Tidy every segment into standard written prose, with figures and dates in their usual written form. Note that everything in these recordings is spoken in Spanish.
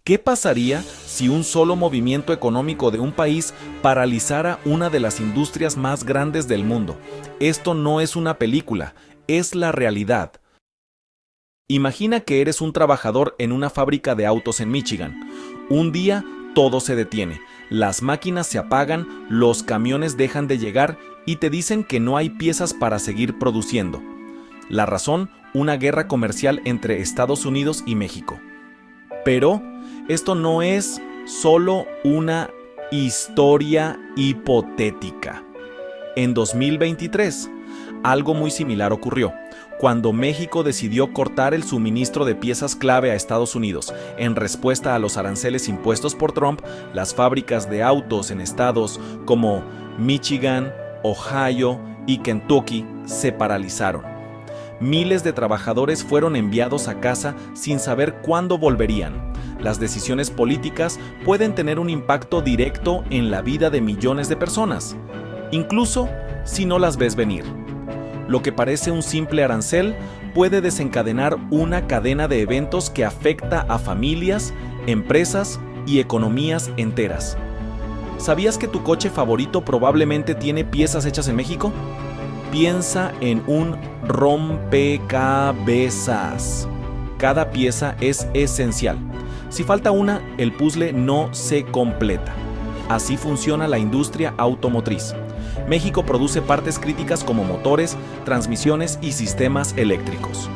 ¿Qué pasaría si un solo movimiento económico de un país paralizara una de las industrias más grandes del mundo? Esto no es una película, es la realidad. Imagina que eres un trabajador en una fábrica de autos en Michigan. Un día todo se detiene, las máquinas se apagan, los camiones dejan de llegar y te dicen que no hay piezas para seguir produciendo. La razón, una guerra comercial entre Estados Unidos y México. Pero esto no es solo una historia hipotética. En 2023, algo muy similar ocurrió, cuando México decidió cortar el suministro de piezas clave a Estados Unidos. En respuesta a los aranceles impuestos por Trump, las fábricas de autos en estados como Michigan, Ohio y Kentucky se paralizaron. Miles de trabajadores fueron enviados a casa sin saber cuándo volverían. Las decisiones políticas pueden tener un impacto directo en la vida de millones de personas, incluso si no las ves venir. Lo que parece un simple arancel puede desencadenar una cadena de eventos que afecta a familias, empresas y economías enteras. ¿Sabías que tu coche favorito probablemente tiene piezas hechas en México? Piensa en un rompecabezas. Cada pieza es esencial. Si falta una, el puzzle no se completa. Así funciona la industria automotriz. México produce partes críticas como motores, transmisiones y sistemas eléctricos.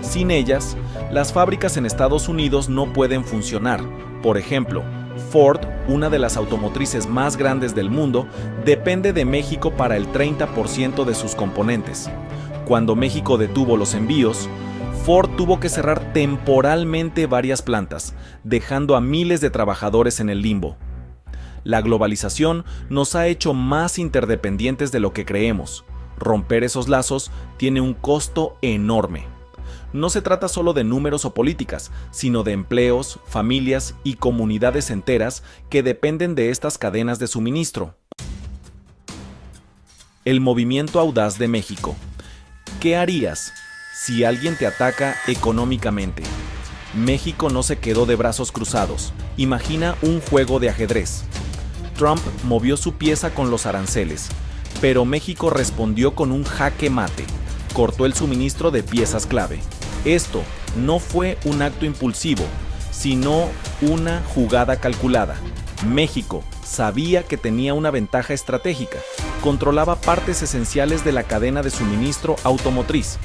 Sin ellas, las fábricas en Estados Unidos no pueden funcionar. Por ejemplo, Ford, una de las automotrices más grandes del mundo, depende de México para el 30% de sus componentes. Cuando México detuvo los envíos, Ford tuvo que cerrar temporalmente varias plantas, dejando a miles de trabajadores en el limbo. La globalización nos ha hecho más interdependientes de lo que creemos. Romper esos lazos tiene un costo enorme. No se trata solo de números o políticas, sino de empleos, familias y comunidades enteras que dependen de estas cadenas de suministro. El movimiento audaz de México. ¿Qué harías si alguien te ataca económicamente? México no se quedó de brazos cruzados. Imagina un juego de ajedrez. Trump movió su pieza con los aranceles, pero México respondió con un jaque mate. Cortó el suministro de piezas clave. Esto no fue un acto impulsivo, sino una jugada calculada. México sabía que tenía una ventaja estratégica. Controlaba partes esenciales de la cadena de suministro automotriz.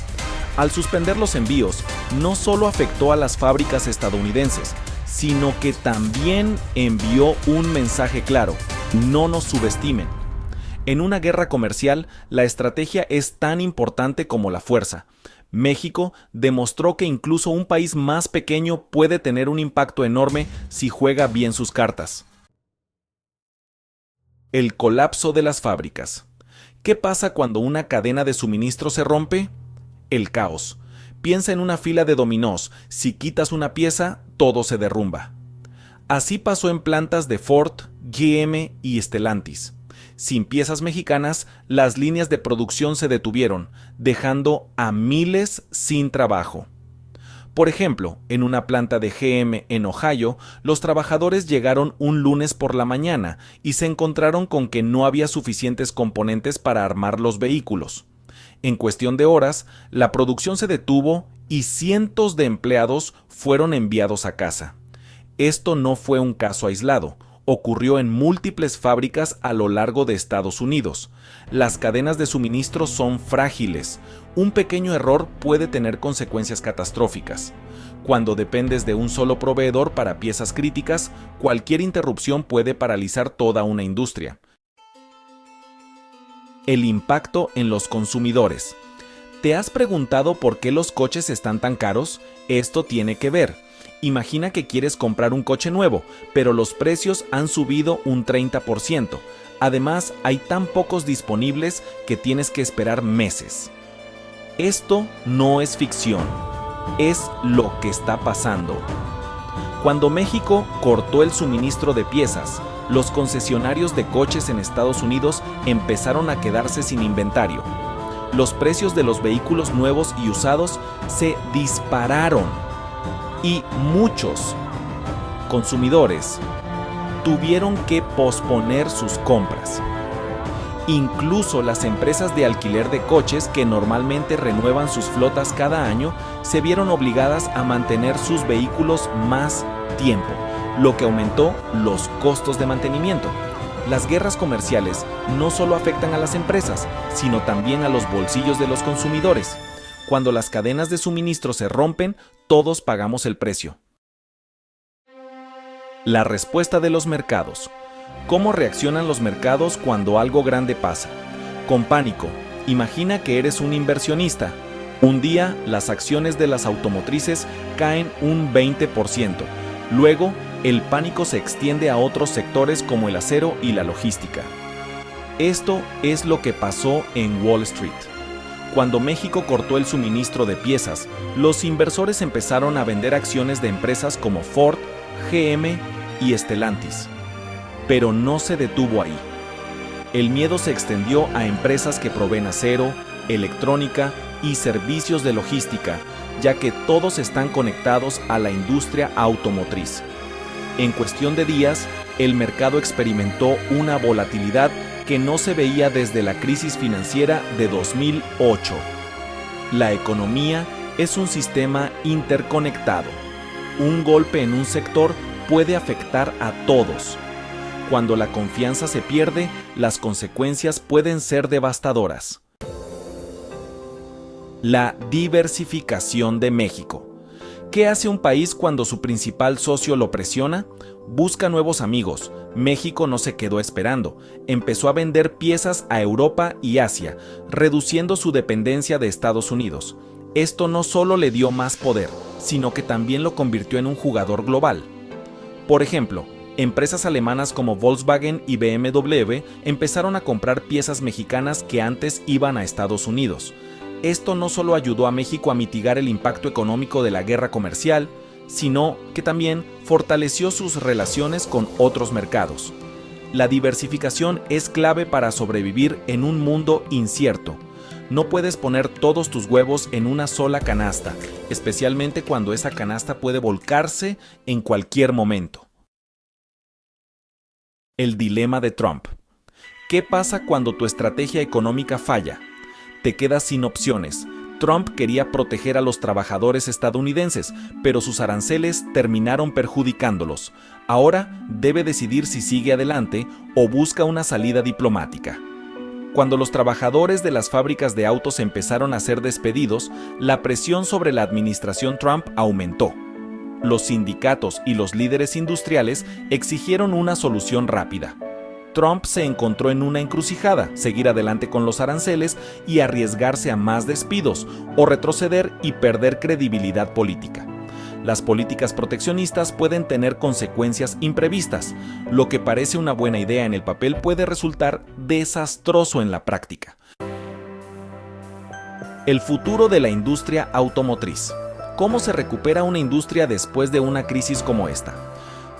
Al suspender los envíos, no solo afectó a las fábricas estadounidenses, sino que también envió un mensaje claro: no nos subestimen. En una guerra comercial, la estrategia es tan importante como la fuerza. México demostró que incluso un país más pequeño puede tener un impacto enorme si juega bien sus cartas. El colapso de las fábricas. ¿Qué pasa cuando una cadena de suministro se rompe? El caos. Piensa en una fila de dominós. Si quitas una pieza, todo se derrumba. Así pasó en plantas de Ford, GM y Stellantis. Sin piezas mexicanas, las líneas de producción se detuvieron, dejando a miles sin trabajo. Por ejemplo, en una planta de GM en Ohio, los trabajadores llegaron un lunes por la mañana y se encontraron con que no había suficientes componentes para armar los vehículos. En cuestión de horas, la producción se detuvo y cientos de empleados fueron enviados a casa. Esto no fue un caso aislado. Ocurrió en múltiples fábricas a lo largo de Estados Unidos. Las cadenas de suministro son frágiles. Un pequeño error puede tener consecuencias catastróficas. Cuando dependes de un solo proveedor para piezas críticas, cualquier interrupción puede paralizar toda una industria. El impacto en los consumidores. ¿Te has preguntado por qué los coches están tan caros? Esto tiene que ver. Imagina que quieres comprar un coche nuevo, pero los precios han subido un 30%. Además, hay tan pocos disponibles que tienes que esperar meses. Esto no es ficción, es lo que está pasando. Cuando México cortó el suministro de piezas, los concesionarios de coches en Estados Unidos empezaron a quedarse sin inventario. Los precios de los vehículos nuevos y usados se dispararon. Y muchos consumidores tuvieron que posponer sus compras. Incluso las empresas de alquiler de coches, que normalmente renuevan sus flotas cada año, se vieron obligadas a mantener sus vehículos más tiempo, lo que aumentó los costos de mantenimiento. Las guerras comerciales no solo afectan a las empresas, sino también a los bolsillos de los consumidores. Cuando las cadenas de suministro se rompen, todos pagamos el precio. La respuesta de los mercados. ¿Cómo reaccionan los mercados cuando algo grande pasa? Con pánico. Imagina que eres un inversionista. Un día, las acciones de las automotrices caen un 20%. Luego, el pánico se extiende a otros sectores como el acero y la logística. Esto es lo que pasó en Wall Street. Cuando México cortó el suministro de piezas, los inversores empezaron a vender acciones de empresas como Ford, GM y Stellantis. Pero no se detuvo ahí. El miedo se extendió a empresas que proveen acero, electrónica y servicios de logística, ya que todos están conectados a la industria automotriz. En cuestión de días, el mercado experimentó una volatilidad que no se veía desde la crisis financiera de 2008. La economía es un sistema interconectado. Un golpe en un sector puede afectar a todos. Cuando la confianza se pierde, las consecuencias pueden ser devastadoras. La diversificación de México. ¿Qué hace un país cuando su principal socio lo presiona? Busca nuevos amigos. México no se quedó esperando. Empezó a vender piezas a Europa y Asia, reduciendo su dependencia de Estados Unidos. Esto no solo le dio más poder, sino que también lo convirtió en un jugador global. Por ejemplo, empresas alemanas como Volkswagen y BMW empezaron a comprar piezas mexicanas que antes iban a Estados Unidos. Esto no solo ayudó a México a mitigar el impacto económico de la guerra comercial, sino que también fortaleció sus relaciones con otros mercados. La diversificación es clave para sobrevivir en un mundo incierto. No puedes poner todos tus huevos en una sola canasta, especialmente cuando esa canasta puede volcarse en cualquier momento. El dilema de Trump. ¿Qué pasa cuando tu estrategia económica falla? Te quedas sin opciones. Trump quería proteger a los trabajadores estadounidenses, pero sus aranceles terminaron perjudicándolos. Ahora debe decidir si sigue adelante o busca una salida diplomática. Cuando los trabajadores de las fábricas de autos empezaron a ser despedidos, la presión sobre la administración Trump aumentó. Los sindicatos y los líderes industriales exigieron una solución rápida. Trump se encontró en una encrucijada: seguir adelante con los aranceles y arriesgarse a más despidos, o retroceder y perder credibilidad política. Las políticas proteccionistas pueden tener consecuencias imprevistas. Lo que parece una buena idea en el papel puede resultar desastroso en la práctica. El futuro de la industria automotriz. ¿Cómo se recupera una industria después de una crisis como esta?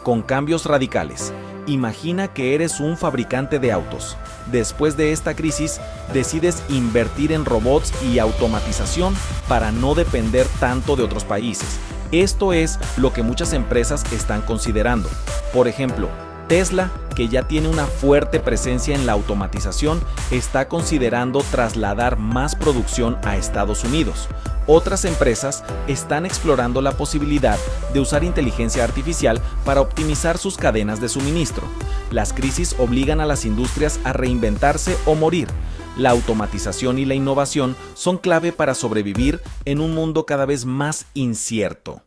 Con cambios radicales. Imagina que eres un fabricante de autos. Después de esta crisis, decides invertir en robots y automatización para no depender tanto de otros países. Esto es lo que muchas empresas están considerando. Por ejemplo, Tesla, que ya tiene una fuerte presencia en la automatización, está considerando trasladar más producción a Estados Unidos. Otras empresas están explorando la posibilidad de usar inteligencia artificial para optimizar sus cadenas de suministro. Las crisis obligan a las industrias a reinventarse o morir. La automatización y la innovación son clave para sobrevivir en un mundo cada vez más incierto.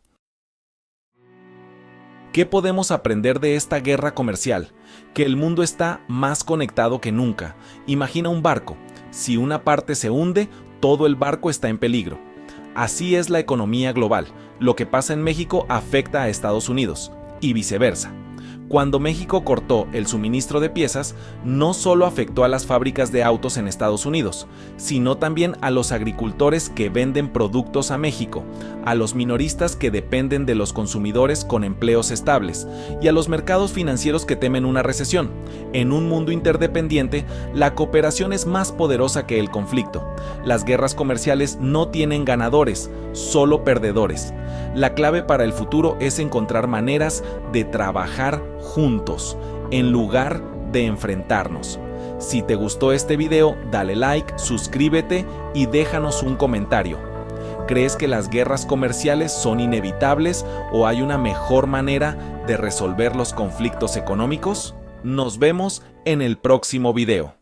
¿Qué podemos aprender de esta guerra comercial? Que el mundo está más conectado que nunca. Imagina un barco. Si una parte se hunde, todo el barco está en peligro. Así es la economía global. Lo que pasa en México afecta a Estados Unidos y viceversa. Cuando México cortó el suministro de piezas, no solo afectó a las fábricas de autos en Estados Unidos, sino también a los agricultores que venden productos a México, a los minoristas que dependen de los consumidores con empleos estables y a los mercados financieros que temen una recesión. En un mundo interdependiente, la cooperación es más poderosa que el conflicto. Las guerras comerciales no tienen ganadores, solo perdedores. La clave para el futuro es encontrar maneras de trabajar juntos, en lugar de enfrentarnos. Si te gustó este video, dale like, suscríbete y déjanos un comentario. ¿Crees que las guerras comerciales son inevitables o hay una mejor manera de resolver los conflictos económicos? Nos vemos en el próximo video.